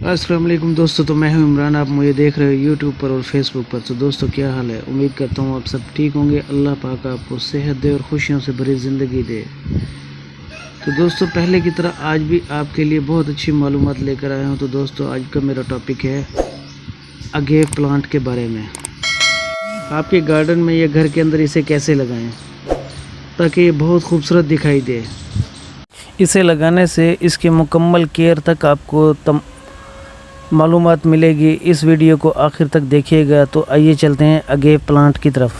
अस्सलाम वालेकुम दोस्तों, तो मैं हूं इमरान। आप मुझे देख रहे हो यूट्यूब पर और फेसबुक पर। तो दोस्तों क्या हाल है? उम्मीद करता हूं आप सब ठीक होंगे। अल्लाह पाक आपको सेहत दे और खुशियों से भरी ज़िंदगी दे। तो दोस्तों पहले की तरह आज भी आपके लिए बहुत अच्छी मालूमात लेकर आया हूं। तो दोस्तों आज का मेरा टॉपिक है अगेव प्लांट के बारे में। आपके गार्डन में या घर के अंदर इसे कैसे लगाएं ताकि ये बहुत खूबसूरत दिखाई दे। इसे लगाने से इसकी मुकम्मल केयर तक आपको मालूमात मिलेगी। इस वीडियो को आखिर तक देखिएगा। तो आइए चलते हैं अगेव प्लांट की तरफ।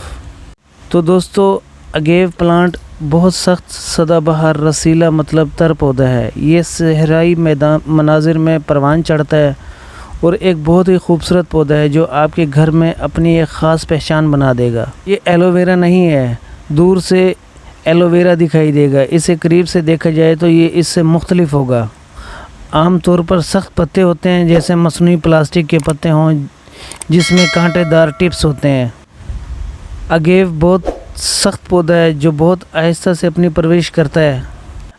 तो दोस्तों अगेव प्लांट बहुत सख्त सदाबहार रसीला मतलब तर पौधा है। ये सहराई मैदान मनाजिर में परवान चढ़ता है और एक बहुत ही खूबसूरत पौधा है जो आपके घर में अपनी एक ख़ास पहचान बना देगा। ये एलोवेरा नहीं है, दूर से एलोवेरा दिखाई देगा। इसे करीब से देखा जाए तो ये इससे मुख्तलिफ होगा। आम तौर पर सख्त पत्ते होते हैं जैसे मसनूई प्लास्टिक के पत्ते हों जिसमें कांटेदार टिप्स होते हैं। अगेव बहुत सख्त पौधा है जो बहुत आहिस्ता से अपनी परवरिश करता है।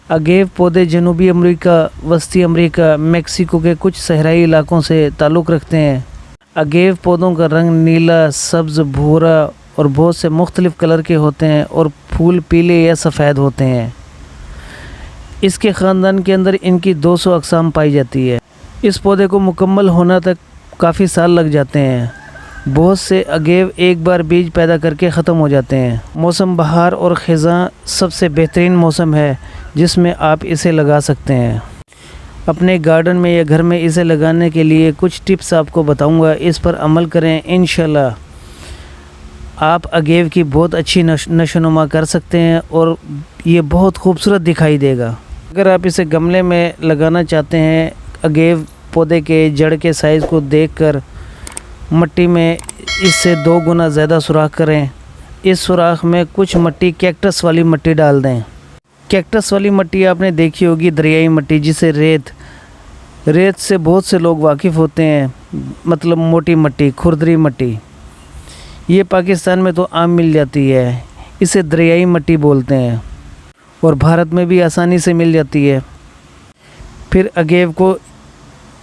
अगेव पौधे जनूबी अमेरिका, वस्ती अमेरिका, मेक्सिको के कुछ सहराई इलाकों से ताल्लुक़ रखते हैं। अगेव पौधों का रंग नीला, सब्ज़, भूरा और बहुत से मुख्तलिफ़ कलर के होते हैं और फूल पीले या सफ़ेद होते हैं। इसके ख़ानदान के अंदर इनकी 200 अक़साम पाई जाती है। इस पौधे को मुकम्मल होना तक काफ़ी साल लग जाते हैं। बहुत से अगेव एक बार बीज पैदा करके ख़त्म हो जाते हैं। मौसम बहार और ख़िज़ां सबसे बेहतरीन मौसम है जिसमें आप इसे लगा सकते हैं। अपने गार्डन में या घर में इसे लगाने के लिए कुछ टिप्स आपको बताऊंगा, इस पर अमल करें। इंशाल्लाह आप अगेव की बहुत अच्छी नशोनुमा कर सकते हैं और ये बहुत खूबसूरत दिखाई देगा। अगर आप इसे गमले में लगाना चाहते हैं, अगेव पौधे के जड़ के साइज़ को देखकर मिट्टी में इससे 2 गुना ज़्यादा सुराख करें। इस सुराख में कुछ मिट्टी कैक्टस वाली मिट्टी डाल दें। कैक्टस वाली मिट्टी आपने देखी होगी, दरियाई मिट्टी जिसे रेत से बहुत से लोग वाकिफ़ होते हैं, मतलब मोटी मिट्टी, खुरदरी मिट्टी। ये पाकिस्तान में तो आम मिल जाती है, इसे दरियाई मिट्टी बोलते हैं और भारत में भी आसानी से मिल जाती है। फिर अगेव को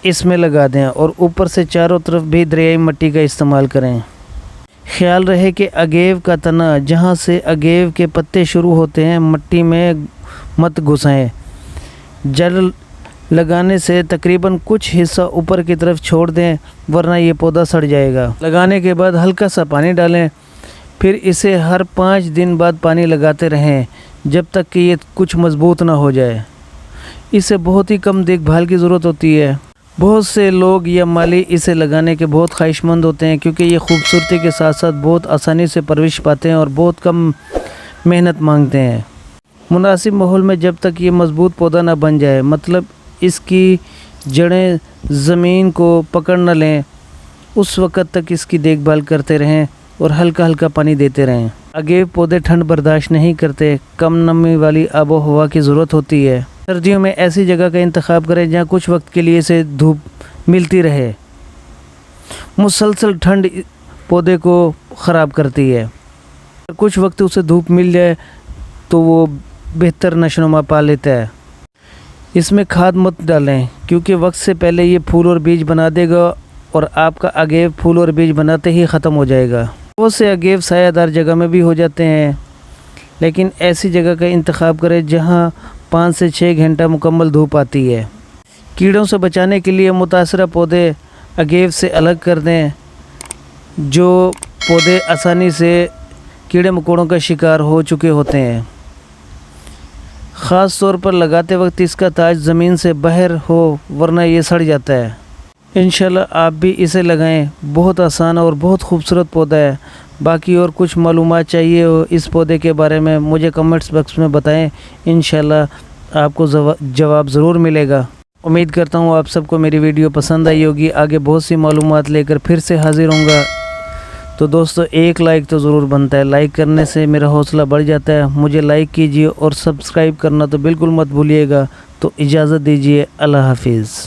इसमें लगा दें और ऊपर से चारों तरफ भी दरियाई मिट्टी का इस्तेमाल करें। ख्याल रहे कि अगेव का तना जहाँ से अगेव के पत्ते शुरू होते हैं मिट्टी में मत घुसाएं। जड़ लगाने से तकरीबन कुछ हिस्सा ऊपर की तरफ छोड़ दें वरना ये पौधा सड़ जाएगा। लगाने के बाद हल्का सा पानी डालें, फिर इसे हर 5 दिन बाद पानी लगाते रहें जब तक कि ये कुछ मजबूत ना हो जाए। इसे बहुत ही कम देखभाल की ज़रूरत होती है। बहुत से लोग या माली इसे लगाने के बहुत ख्वाहिशमंद होते हैं क्योंकि ये खूबसूरती के साथ साथ बहुत आसानी से परवरिश पाते हैं और बहुत कम मेहनत मांगते हैं। मुनासिब माहौल में जब तक ये मजबूत पौधा ना बन जाए, मतलब इसकी जड़ें ज़मीन को पकड़ न लें, उस वक़्त तक इसकी देखभाल करते रहें और हल्का हल्का पानी देते रहें। अगेव पौधे ठंड बर्दाश्त नहीं करते, कम नमी वाली आबो हवा की ज़रूरत होती है। सर्दियों में ऐसी जगह का इंतखाब करें जहाँ कुछ वक्त के लिए इसे धूप मिलती रहे। मुसलसल ठंड पौधे को ख़राब करती है। कुछ वक्त उसे धूप मिल जाए तो वो बेहतर नशोनुमा पा लेता है। इसमें खाद मत डालें क्योंकि वक्त से पहले ये फूल और बीज बना देगा और आपका अगेव फूल और बीज बनाते ही ख़त्म हो जाएगा। बहुत से अगेव सायादार जगह में भी हो जाते हैं, लेकिन ऐसी जगह का इंतखाब करें जहां 5 से 6 घंटा मुकम्मल धूप आती है। कीड़ों से बचाने के लिए मुतासरा पौधे अगेव से अलग कर दें। जो पौधे आसानी से कीड़े मकोड़ों का शिकार हो चुके होते हैं, ख़ास तौर पर लगाते वक्त इसका ताज ज़मीन से बाहर हो वरना ये सड़ जाता है। इंशाल्लाह आप भी इसे लगाएं। बहुत आसान और बहुत खूबसूरत पौधा है। बाकी और कुछ मालूमात चाहिए हो इस पौधे के बारे में मुझे कमेंट्स बॉक्स में बताएं। इंशाल्लाह आपको जवाब ज़रूर मिलेगा। उम्मीद करता हूँ आप सबको मेरी वीडियो पसंद आई होगी। आगे बहुत सी मालूमात लेकर फिर से हाज़िर होऊंगा। तो दोस्तों एक लाइक तो ज़रूर बनता है, लाइक करने से मेरा हौसला बढ़ जाता है। मुझे लाइक कीजिए और सब्सक्राइब करना तो बिल्कुल मत भूलिएगा। तो इजाज़त दीजिए, अल्लाह हाफिज़।